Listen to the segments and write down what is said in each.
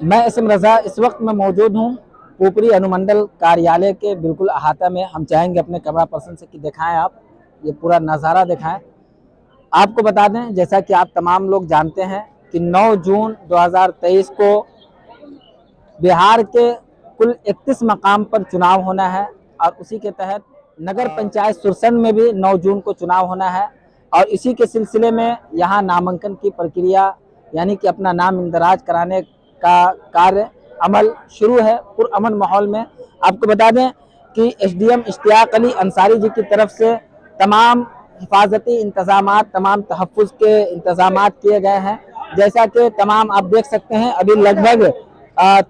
मैं इसम रज़ा इस वक्त में मौजूद हूँ पुपरी अनुमंडल कार्यालय के बिल्कुल अहाता में। हम चाहेंगे अपने कैमरा पर्सन से कि दिखाएं, आप ये पूरा नज़ारा दिखाएं। आपको बता दें, जैसा कि आप तमाम लोग जानते हैं कि 9 जून 2023 को बिहार के कुल 31 मकाम पर चुनाव होना है और उसी के तहत नगर पंचायत सुरसन में भी 9 जून को चुनाव होना है। और इसी के सिलसिले में यहाँ नामांकन की प्रक्रिया यानी कि अपना नाम इंदराज कराने का कार्य अमल शुरू है पुरअमन माहौल में। आपको बता दें कि एसडीएम इश्तियाक अली अंसारी जी की तरफ से तमाम हिफाजती इंतजामात, तमाम तहफ़्फ़ुज़ के इंतजामात किए गए हैं। जैसा कि तमाम आप देख सकते हैं, अभी लगभग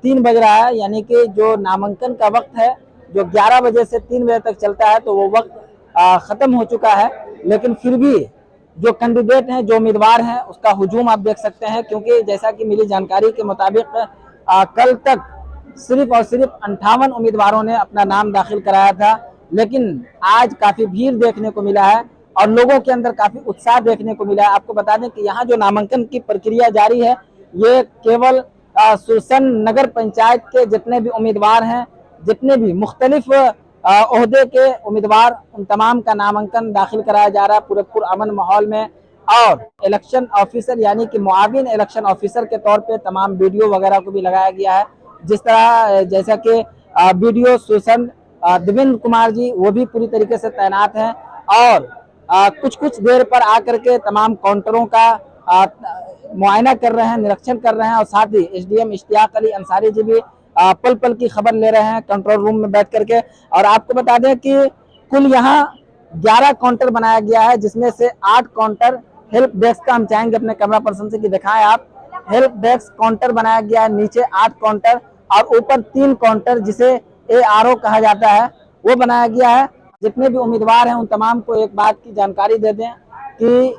3 बज रहा है, यानी कि जो नामांकन का वक्त है जो 11 बजे से 3 बजे तक चलता है, तो वो वक्त ख़त्म हो चुका है। लेकिन फिर भी जो कैंडिडेट हैं, जो उम्मीदवार हैं, उसका हुजूम आप देख सकते हैं, क्योंकि जैसा कि मिली जानकारी के मुताबिक कल तक सिर्फ और सिर्फ 58 उम्मीदवारों ने अपना नाम दाखिल कराया था। लेकिन आज काफ़ी भीड़ देखने को मिला है और लोगों के अंदर काफ़ी उत्साह देखने को मिला है। आपको बता दें कि यहाँ जो नामांकन की प्रक्रिया जारी है, ये केवल सुरसन नगर पंचायत के जितने भी उम्मीदवार हैं, जितने भी मुख्तलिफ ओहदे के उम्मीदवार, उन तमाम का नामांकन दाखिल कराया जा रहा है पूरे पुरअमन माहौल में। और इलेक्शन ऑफिसर यानी कि मुआविन इलेक्शन ऑफिसर के तौर पे तमाम वीडियो वगैरह को भी लगाया गया है। जिस तरह जैसा कि वीडियो सुरसन देवेंद्र कुमार जी वो भी पूरी तरीके से तैनात हैं और कुछ कुछ देर पर आकर के तमाम काउंटरों का मुआयना कर रहे हैं, निरीक्षण कर रहे हैं। और साथ ही एसडीएम इश्तियाक अली अंसारी जी भी पल पल की खबर ले रहे हैं कंट्रोल रूम में बैठ करके। और आपको बता दें कि कुल यहाँ 11 काउंटर बनाया गया है, जिसमें से 8 काउंटर हेल्प डेस्क का। हम चाहेंगे अपने कैमरा पर्सन से कि दिखाएं आप, हेल्प डेस्क काउंटर बनाया गया है, नीचे 8 काउंटर और ऊपर 3 काउंटर जिसे ARO कहा जाता है वो बनाया गया है। जितने भी उम्मीदवार हैं उन तमाम को एक बात की जानकारी दे दें कि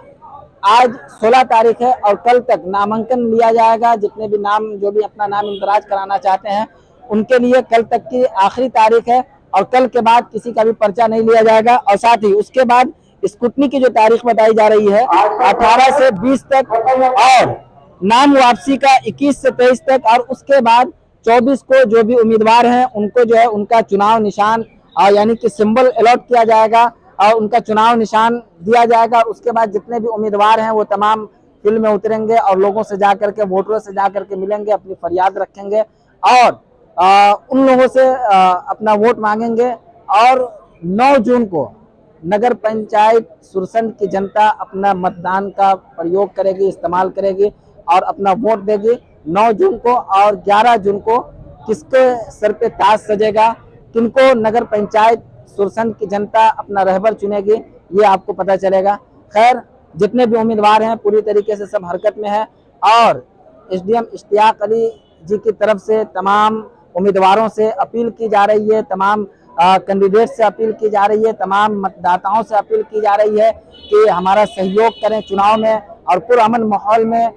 आज 16 तारीख है और कल तक नामांकन लिया जाएगा। जितने भी जो भी अपना नाम इंदराज कराना चाहते हैं उनके लिए कल तक की आखिरी तारीख है और कल के बाद किसी का भी पर्चा नहीं लिया जाएगा। और साथ ही उसके बाद स्क्रूटनी की जो तारीख बताई जा रही है 18 से 20 तक और नाम वापसी का 21 से 23 तक। और उसके बाद 24 को जो भी उम्मीदवार हैं उनको जो है उनका चुनाव निशान यानी कि सिंबल अलॉट किया जाएगा और उनका चुनाव निशान दिया जाएगा। और उसके बाद जितने भी उम्मीदवार हैं वो तमाम फील्ड में उतरेंगे और लोगों से जाकर के, वोटरों से जाकर के मिलेंगे, अपनी फरियाद रखेंगे और उन लोगों से अपना वोट मांगेंगे। और 9 जून को नगर पंचायत सुरसन की जनता अपना मतदान का प्रयोग करेगी, इस्तेमाल करेगी और अपना वोट देगी 9 जून को। और 11 जून को किसके सर पे ताज सजेगा, किनको नगर पंचायत सुरसन की जनता अपना रहबर चुनेगी, ये आपको पता चलेगा। खैर, जितने भी उम्मीदवार हैं पूरी तरीके से सब हरकत में है और एसडीएम इश्तियाक अली जी की तरफ से तमाम उम्मीदवारों से अपील की जा रही है, तमाम कैंडिडेट से अपील की जा रही है, तमाम मतदाताओं से अपील की जा रही है कि हमारा सहयोग करें चुनाव में और पुरअमन माहौल में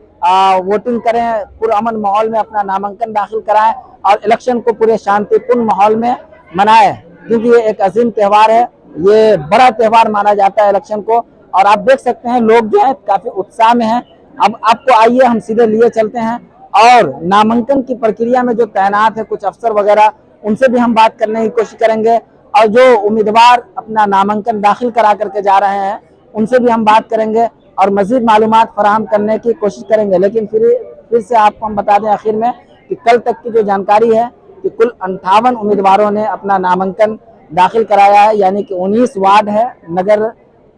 वोटिंग करें, पुरअमन माहौल में अपना नामांकन दाखिल कराएं और इलेक्शन को पूरे शांतिपूर्ण माहौल में मनाएं, क्योंकि ये एक अजीम त्यौहार है, ये बड़ा त्यौहार माना जाता है इलेक्शन को। और आप देख सकते हैं लोग जो है काफी उत्साह में हैं। अब आपको आइए हम सीधे लिए चलते हैं और नामांकन की प्रक्रिया में जो तैनात है कुछ अफसर वगैरह, उनसे भी हम बात करने की कोशिश करेंगे और जो उम्मीदवार अपना नामांकन दाखिल करा करके जा रहे हैं उनसे भी हम बात करेंगे और मजीद मालूमात फराहम करने की कोशिश करेंगे। लेकिन फिर से आपको हम बता दें आखिर में कि कल तक की जो जानकारी है कि कुल 58 उम्मीदवारों ने अपना नामांकन दाखिल कराया है, यानी कि 19 वार्ड है नगर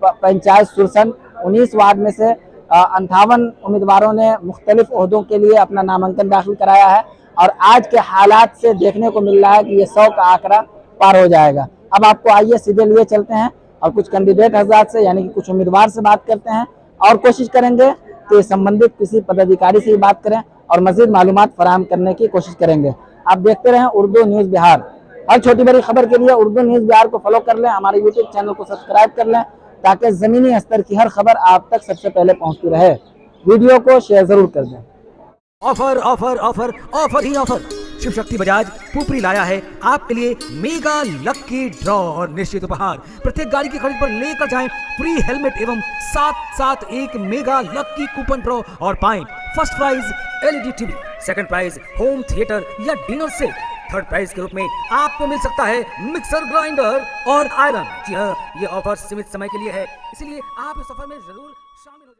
पंचायत सुरसन। 19 वार्ड में से 58 उम्मीदवारों ने मुख्तलिफ ओहदों के लिए अपना नामांकन दाखिल कराया है और आज के हालात से देखने को मिल रहा है कि ये 100 का आंकड़ा पार हो जाएगा। अब आपको आइए सीधे लिए चलते हैं और कुछ कैंडिडेट हजरात से यानी कि कुछ उम्मीदवार से बात करते हैं और कोशिश करेंगे कि संबंधित किसी पदाधिकारी से ही बात करें और मजीद मालूमात फराहम करने की कोशिश करेंगे। आप देखते रहें उर्दू न्यूज़ बिहार। हर छोटी बड़ी खबर के लिए उर्दू न्यूज़ बिहार को फॉलो कर लें, हमारे यूट्यूब चैनल को सब्सक्राइब कर लें ताकि ज़मीनी स्तर की हर खबर आप तक सबसे पहले पहुंचती रहे। वीडियो को शेयर जरूर कर दें। ऑफर ऑफर ऑफर ऑफर ही ऑफर। शिव शक्ति बजाज पुपरी लाया है आपके लिए मेगा लकी ड्रॉ और निश्चित उपहार। प्रत्येक गाड़ी की खरीद पर लेकर जाएं फ्री हेलमेट एवं साथ साथ एक मेगा लकी कूपन ड्रॉ और पाएं first prize LED TV, second prize home theatre या डिनर सेट, थर्ड प्राइज के रूप में आपको मिल सकता है मिक्सर ग्राइंडर और आयरन। जी हाँ, ये ऑफर सीमित समय के लिए है, इसलिए आप इस सफर में जरूर शामिल हो जाए।